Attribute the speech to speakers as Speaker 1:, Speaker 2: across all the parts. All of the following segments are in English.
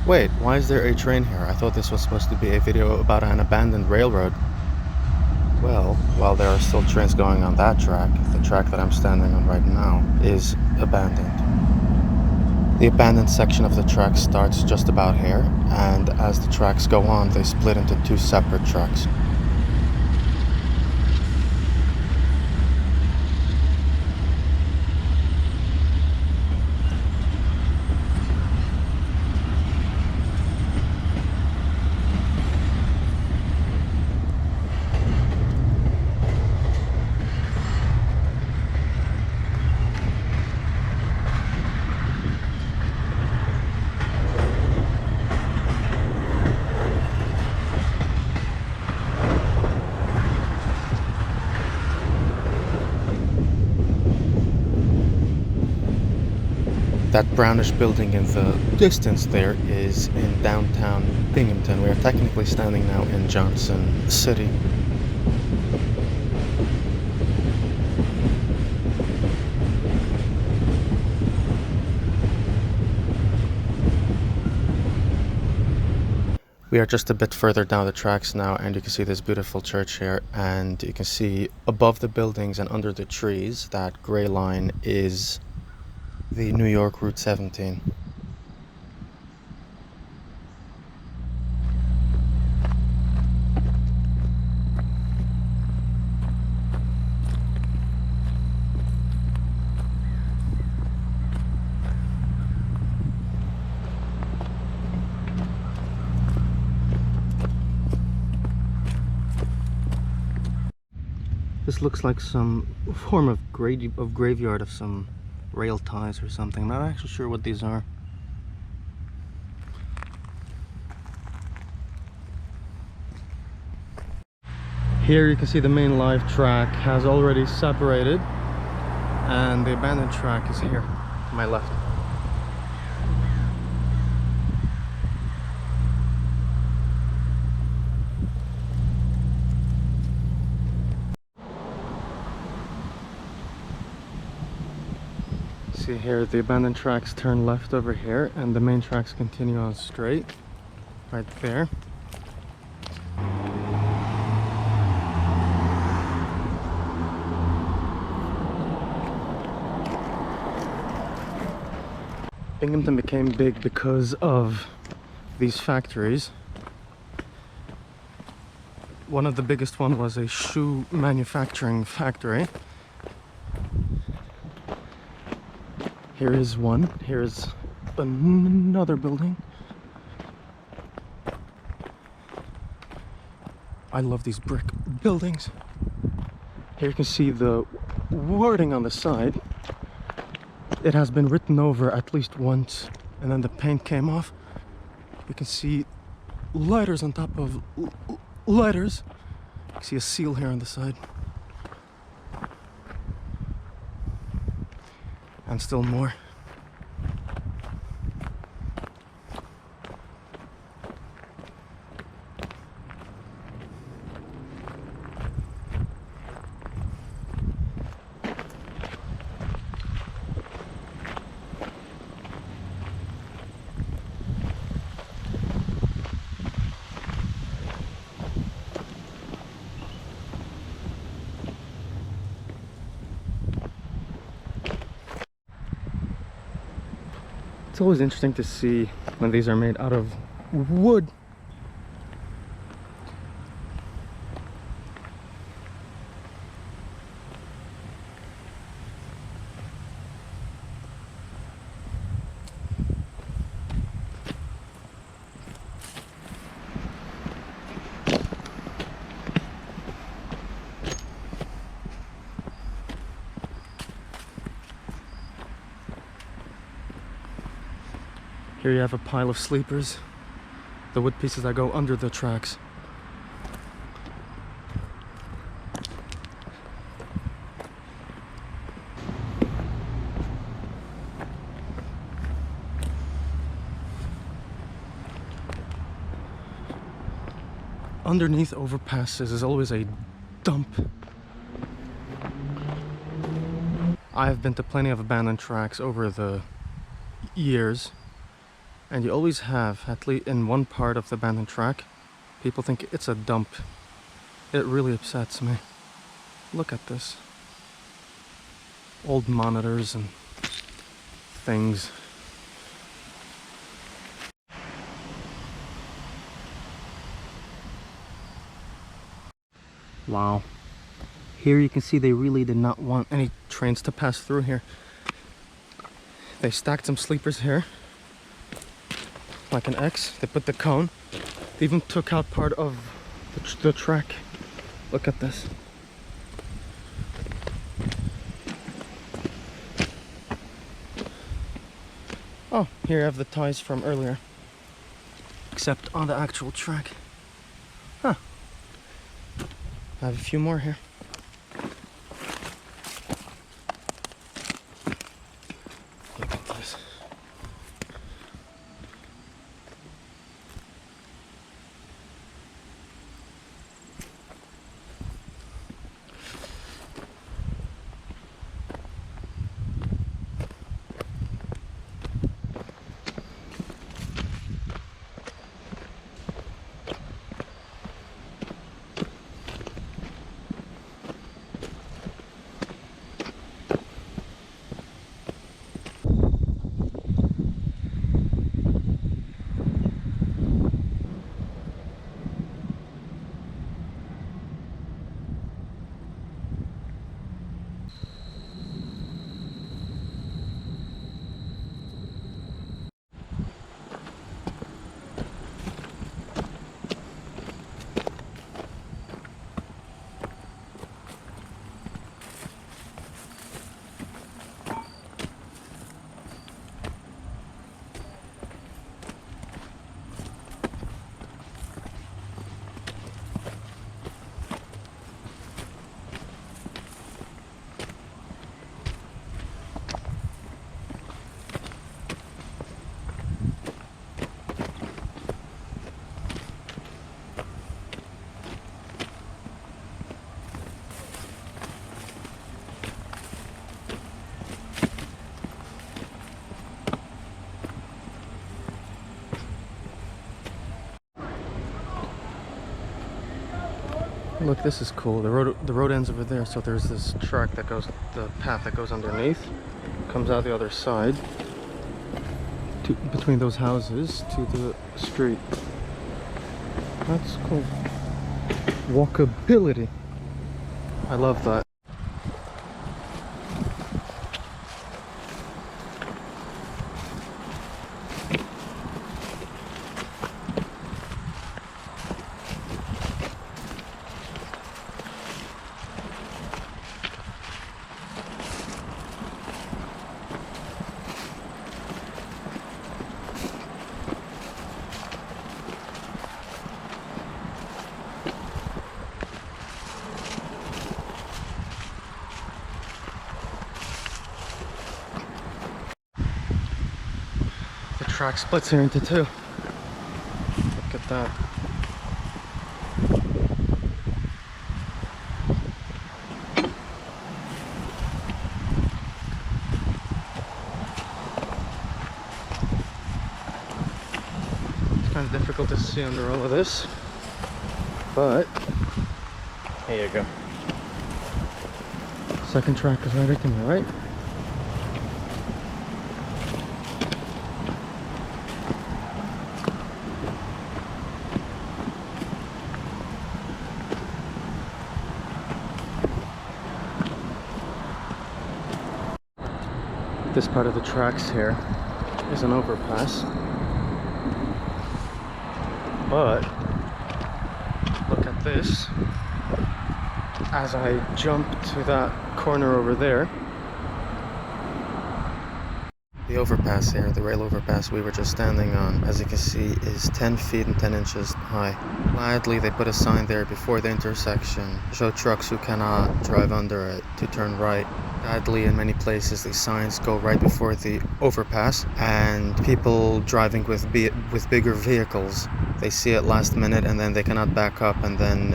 Speaker 1: Wait, why is there a train here? I thought this was supposed to be a video about an abandoned railroad. Well, while there are still trains going on that track, the track that I'm standing on right now is abandoned. The abandoned section of the track starts just about here, and as the tracks go on, they split into two separate tracks. That brownish building in the distance there is in downtown Binghamton. We are technically standing now in Johnson City. We are just a bit further down the tracks now, and you can see this beautiful church here, and you can see above the buildings and under the trees, that gray line is the New York Route 17. This looks like some form of graveyard of some rail ties or something. I'm not actually sure what these are. Here you can see the main live track has already separated, and the abandoned track is here to my left. See here, the abandoned tracks turn left over here, and the main tracks continue on straight right there. Binghamton became big because of these factories. One of the biggest one was a shoe manufacturing factory. Here is one. Here is another building. I love these brick buildings. Here you can see the wording on the side. It has been written over at least once, and then the paint came off. You can see letters on top of letters. You can see a seal here on the side. And still more. It's always interesting to see when these are made out of wood. Here you have a pile of sleepers, the wood pieces that go under the tracks. Underneath overpasses is always a dump. I have been to plenty of abandoned tracks over the years, And you always have, at least in one part of the abandoned track, people think it's a dump. It really upsets me. Look at this. Old monitors and things. Wow. Here you can see they really did not want any trains to pass through here. They stacked some sleepers here, like an X. They put the cone. They even took out part of the track. Look at this. Oh, here you have the ties from earlier, except on the actual track. Huh. I have a few more here. Look at this. Look, this is cool. The road ends over there, so there's this track that goes, the path that goes underneath, comes out the other side, between those houses to the street. That's cool. Walkability. I love that. Track splits here into two. Look at that. It's kind of difficult to see under all of this, but here you go. Second track is right to my right. This part of the tracks here is an overpass, but look at this. As I jump to that corner over there, the overpass here, the rail overpass we were just standing on, as you can see, is 10 feet and 10 inches high. Gladly they put a sign there before the intersection to show trucks who cannot drive under it to turn right. Sadly, in many places, these signs go right before the overpass, and people driving with bigger vehicles, they see it last minute and then they cannot back up, and then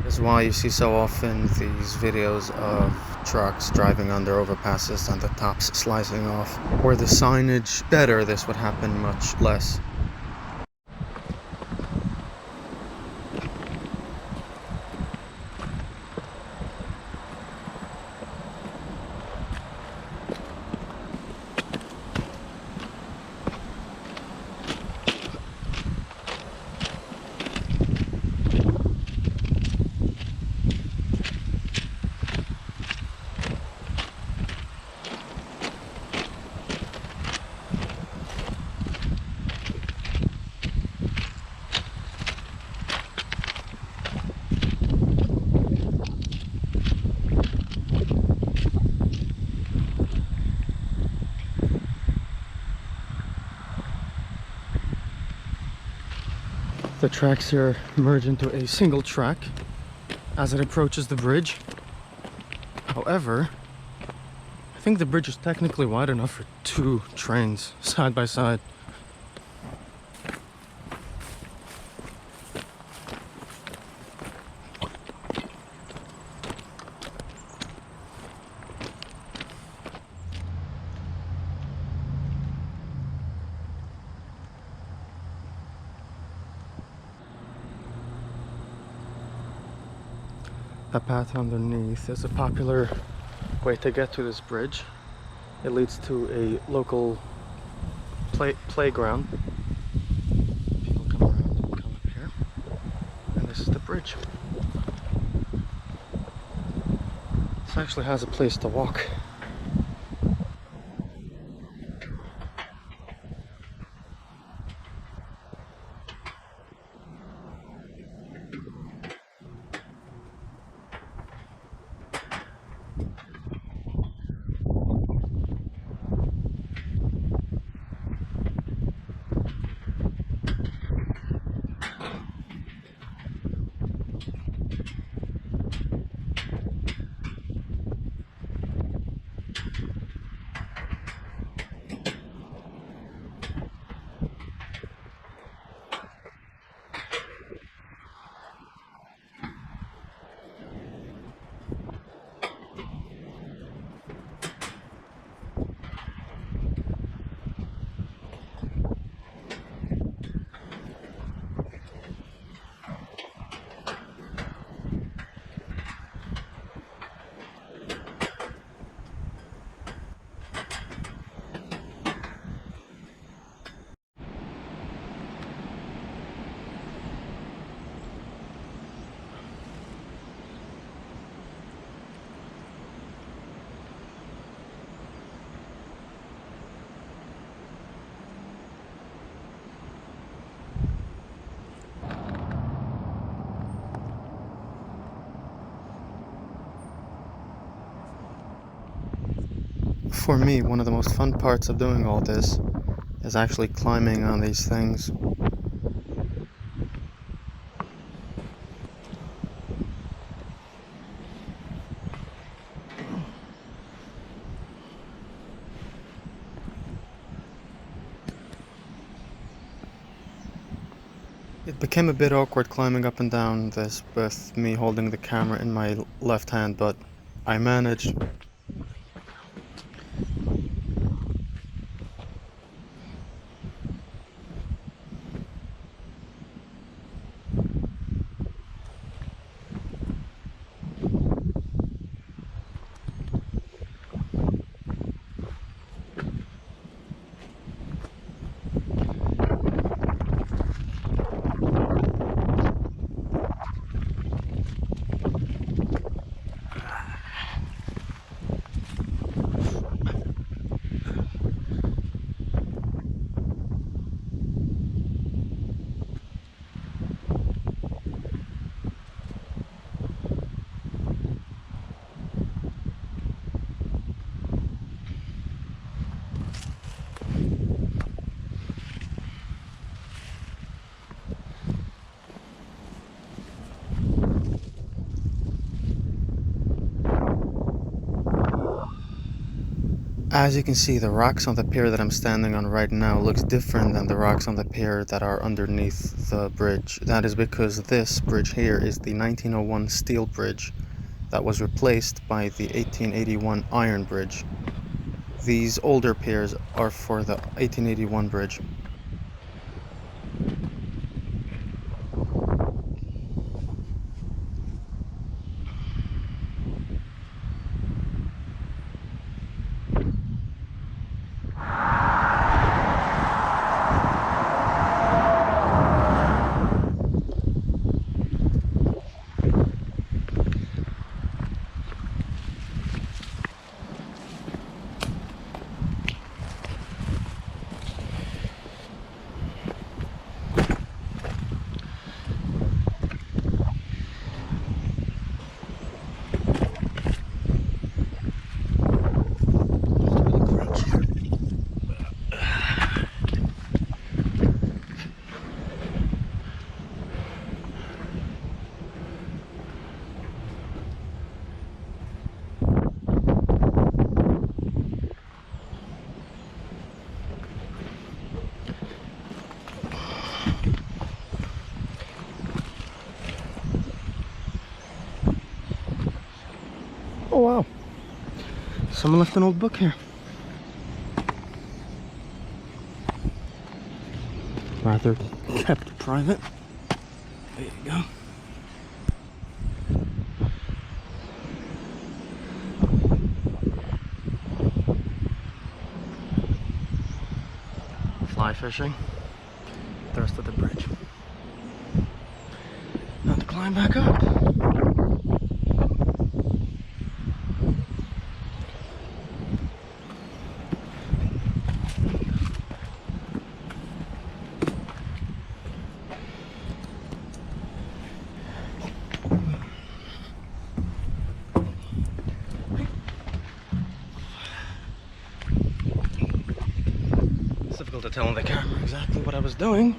Speaker 1: that's why you see so often these videos of trucks driving under overpasses and the tops slicing off. Were the signage better, this would happen much less. The tracks here merge into a single track as it approaches the bridge. However, I think the bridge is technically wide enough for 2 trains side by side. The path underneath is a popular way to get to this bridge. It leads to a local playground. People come around and come up here. And this is the bridge. This actually has a place to walk. For me, one of the most fun parts of doing all this is actually climbing on these things. It became a bit awkward climbing up and down this with me holding the camera in my left hand, but I managed. As you can see, the rocks on the pier that I'm standing on right now looks different than the rocks on the pier that are underneath the bridge. That is because this bridge here is the 1901 steel bridge, that was replaced by the 1881 iron bridge. These older piers are for the 1881 bridge. Oh wow, someone left an old book here. Rather kept private. There you go. Fly fishing. The rest of the bridge. Now to climb back up. It's difficult to tell on the camera exactly what I was doing,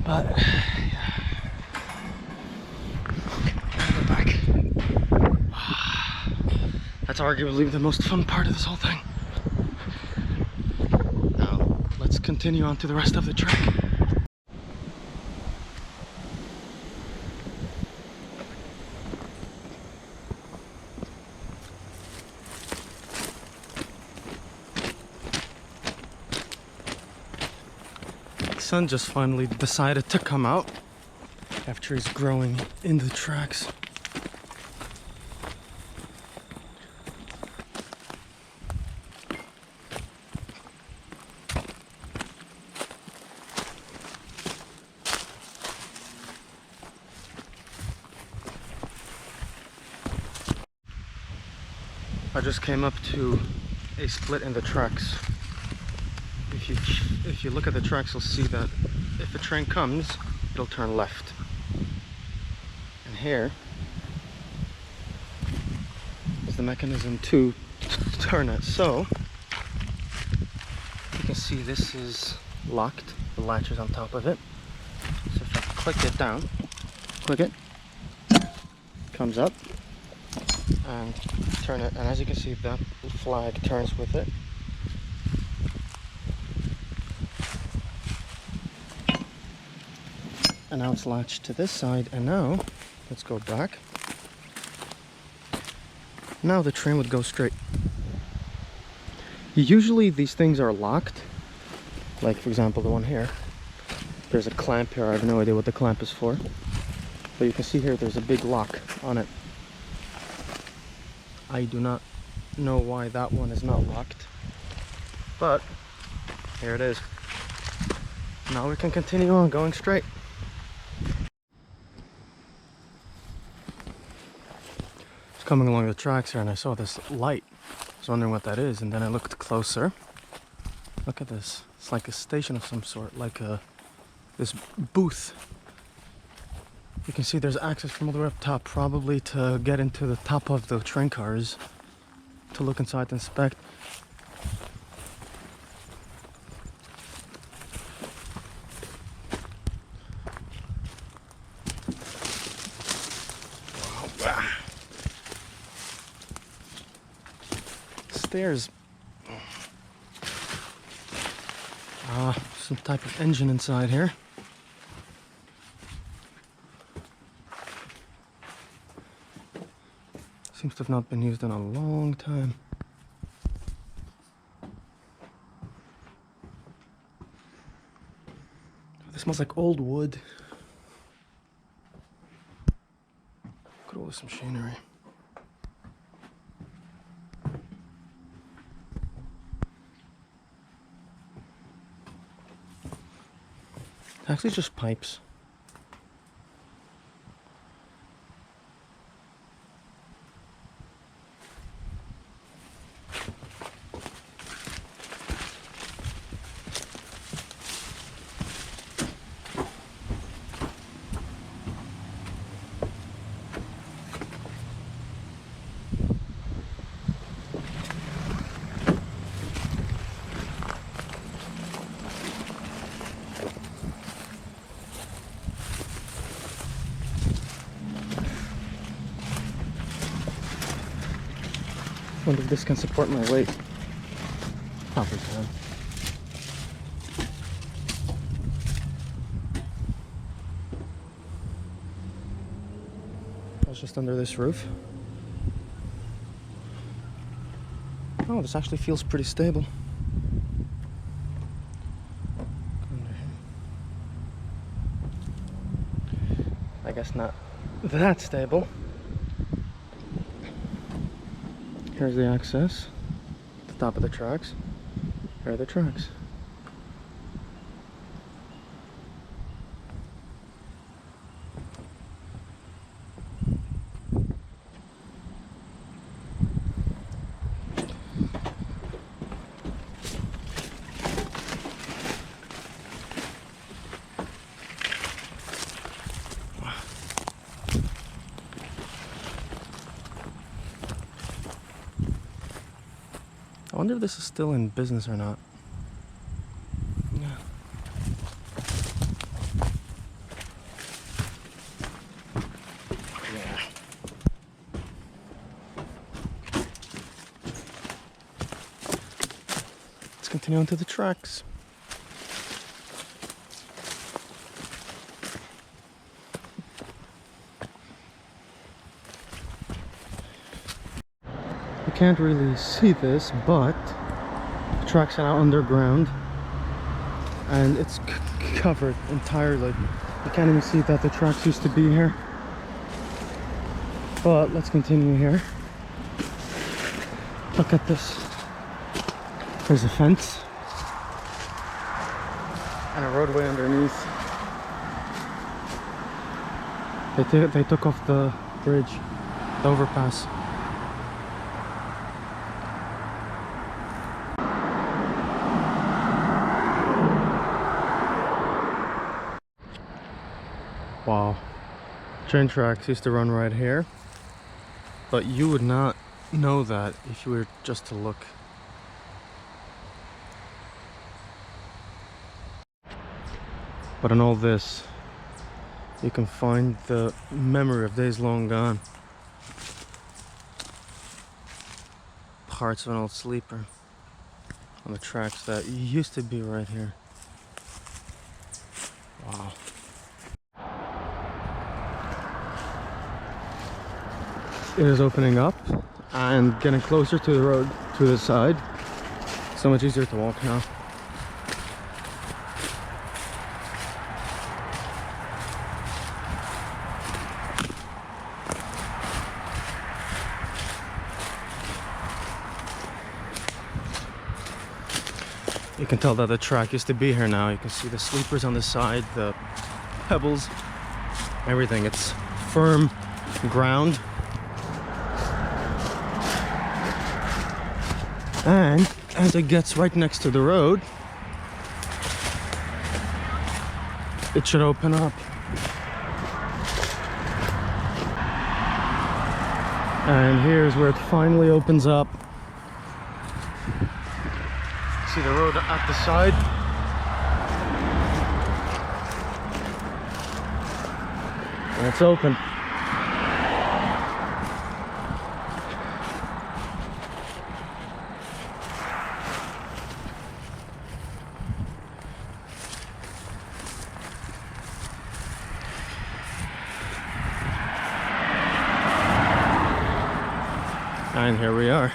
Speaker 1: but yeah. Go back. That's arguably the most fun part of this whole thing. Now, let's continue on to the rest of the trek. The sun just finally decided to come out after he's growing in the tracks. I just came up to a split in the tracks. If you look at the tracks, you'll see that if a train comes, it'll turn left. And here is the mechanism to turn it. So you can see this is locked. The latch is on top of it. So if I click it down, click it, comes up, and turn it, and as you can see, that flag turns with it. And now it's latched to this side, and now let's go back. Now the train would go straight. Usually these things are locked, like for example the one here. There's a clamp here. I have no idea what the clamp is for, but you can see here there's a big lock on it. I do not know why that one is not locked, but here it is. Now we can continue on going straight. Just coming along the tracks here and I saw this light. I was wondering what that is, and then I looked closer. Look at this. It's like a station of some sort, like this booth. You can see there's access from all the way up top, probably to get into the top of the train cars to look inside to inspect. Stairs. Some type of engine inside here. seems to have not been used in a long time. This smells like old wood. Look at all this machinery. Actually just pipes. I wonder if this can support my weight. Probably can. I was just under this roof. Oh, this actually feels pretty stable. I guess not that stable. Here's the access, the top of the tracks. Here are the tracks. I wonder if this is still in business or not. Yeah. Yeah. Let's continue on to the tracks. You can't really see this, but the tracks are now underground and it's covered entirely. You can't even see that the tracks used to be here. But let's continue here. Look at this. There's a fence and a roadway underneath. They took off the bridge, the overpass. Wow, train tracks used to run right here, but you would not know that if you were just to look. But in all this, you can find the memory of days long gone. Parts of an old sleeper on the tracks that used to be right here. Wow. It is opening up and getting closer to the road to the side. So much easier to walk now. You can tell that the track used to be here now. You can see the sleepers on the side, the pebbles, everything. It's firm ground. And as it gets right next to the road, it should open up. And here's where it finally opens up. See the road at the side. And it's open. And here we are.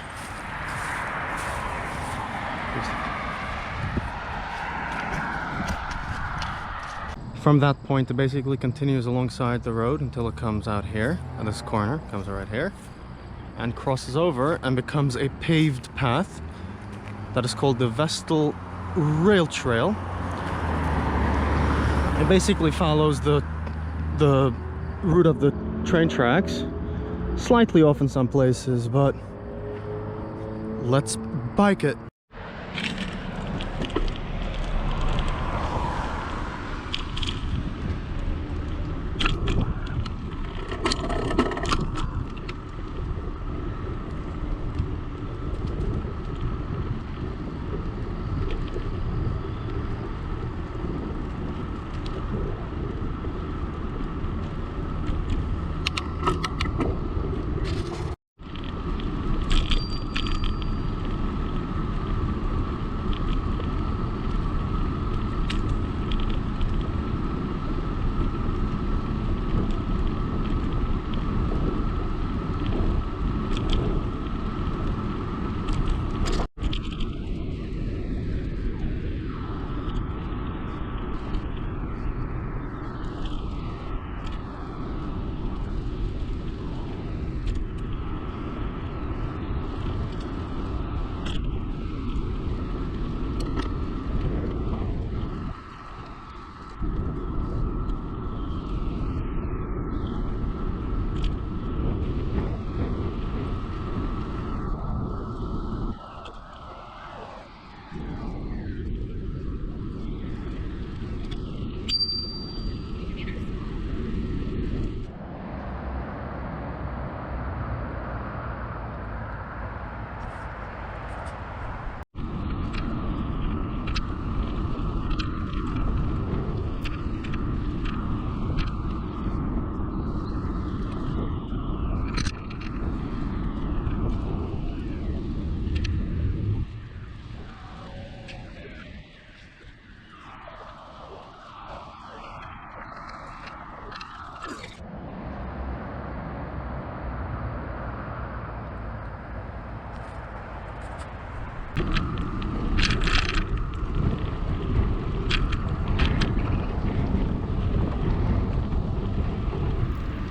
Speaker 1: From that point, it basically continues alongside the road until it comes out here at this corner, comes right here, and crosses over and becomes a paved path that is called the Vestal Rail Trail. It basically follows the route of the train tracks, slightly off in some places, but let's bike it.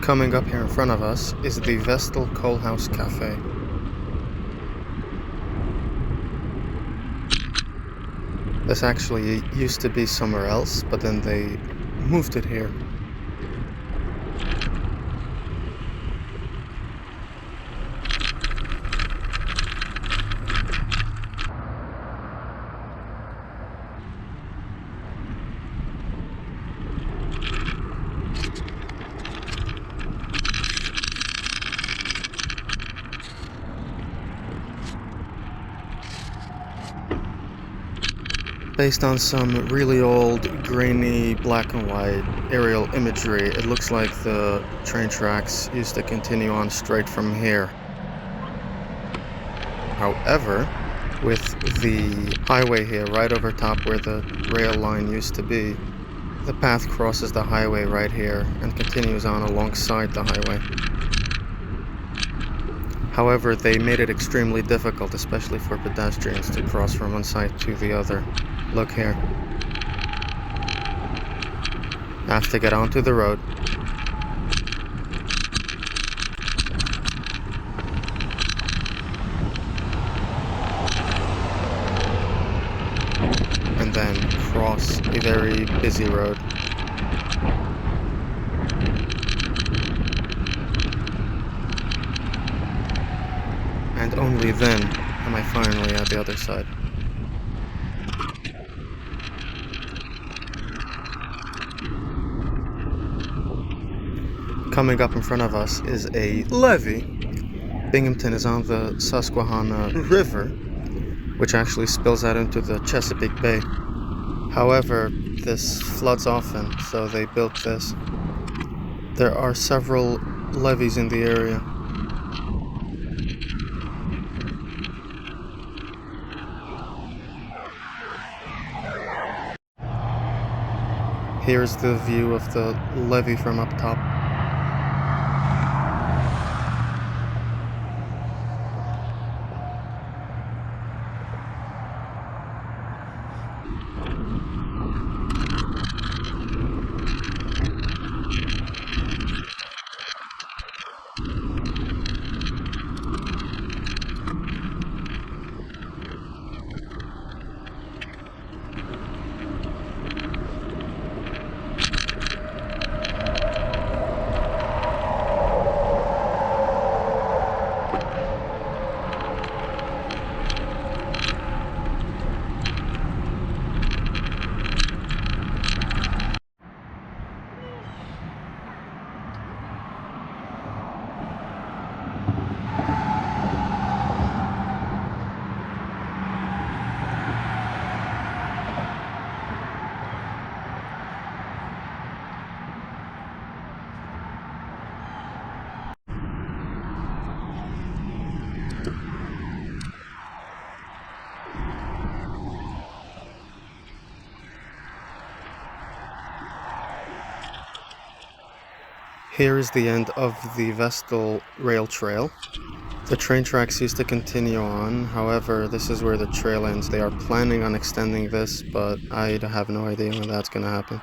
Speaker 1: Coming up here in front of us is the Vestal Coal House Cafe. This actually used to be somewhere else, but then they moved it here. Based on some really old, grainy, black and white aerial imagery, it looks like the train tracks used to continue on straight from here. However, with the highway here right over top where the rail line used to be, the path crosses the highway right here and continues on alongside the highway. However, they made it extremely difficult, especially for pedestrians, to cross from one side to the other. Look here. I have to get onto the road. And then cross a very busy road. And only then am I finally at the other side. Coming up in front of us is a levee. Binghamton is on the Susquehanna River, which actually spills out into the Chesapeake Bay. However, this floods often, so they built this. There are several levees in the area. Here's the view of the levee from up top. Here is the end of the Vestal rail trail. The train tracks used to continue on, however, this is where the trail ends. They are planning on extending this, but I have no idea when that's going to happen.